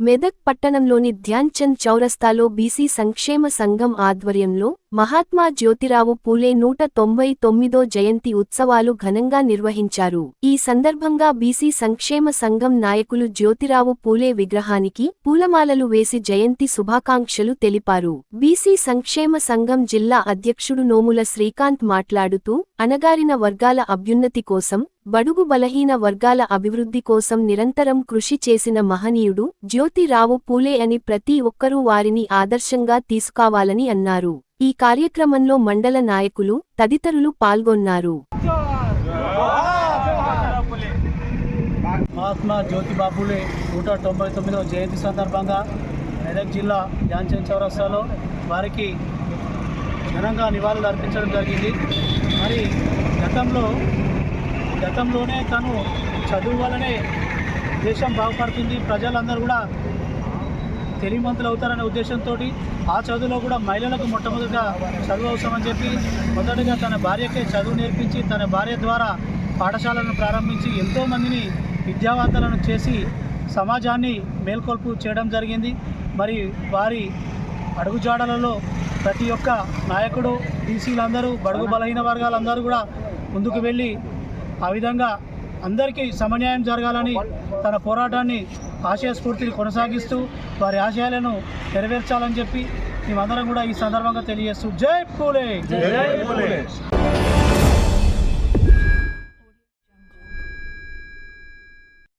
మెదక్ పట్టణంలోని ధ్యాన్ చంద్ చౌరస్తాలో బీసీ సంక్షేమ సంఘం ఆధ్వర్యంలో మహాత్మా జ్యోతిరావు పూలే 199వ జయంతి ఉత్సవాలు ఘనంగా నిర్వహించారు. ఈ సందర్భంగా బీసీ సంక్షేమ సంఘం నాయకులు జ్యోతిరావు పూలే విగ్రహానికి పూలమాలలు వేసి జయంతి శుభాకాంక్షలు తెలిపారు. బీసీ సంక్షేమ సంఘం జిల్లా అధ్యక్షుడు నోముల శ్రీకాంత్ మాట్లాడుతూ, అణగారిన వర్గాల అభ్యున్నతి కోసం, బడుగు బలహీన వర్గాల అభివృద్ధి కోసం నిరంతరం కృషి చేసిన మహనీయుడు జ్యోతిరావు పూలే అని ప్రతి ఒక్కరూ వారిని ఆదర్శంగా తీసుకోవాలని అన్నారు. ఈ కార్యక్రమంలో మండల నాయకులు తదితరులు పాల్గొన్నారు. మహాత్మా జ్యోతిరావు పూలే 199వ జయంతి సందర్భంగా మెదక్ జిల్లా ధ్యాన్ చంద్ చౌరస్తాలో వారికి ఘనంగా నివాళులు అర్పించడం జరిగింది. మరి గతంలోనే తను చదువు వల్లనే దేశం బాగుపడుతుంది, ప్రజలందరూ కూడా తెలివిమంతులు అవుతారనే ఉద్దేశంతో ఆ చదువులో కూడా మహిళలకు మొట్టమొదటిగా చదువు అవసరమని చెప్పి మొదటగా తన భార్యకే చదువు నేర్పించి తన భార్య ద్వారా పాఠశాలను ప్రారంభించి ఎంతోమందిని విద్యావంతులను చేసి సమాజాన్ని మేల్కొల్పు చేయడం జరిగింది. మరి వారి అడుగుజాడలలో ప్రతి ఒక్క నాయకుడు, బీసీలందరూ, బడుగు బలహీన వర్గాలందరూ కూడా ముందుకు వెళ్ళి ఆ విధంగా అందరికీ సమన్యాయం జరగాలని తన పోరాటాన్ని ఆశయస్ఫూర్తిని కొనసాగిస్తూ వారి ఆశయాలను నెరవేర్చాలని చెప్పి మేమందరం కూడా ఈ సందర్భంగా తెలియజేస్తూ జై పూలే.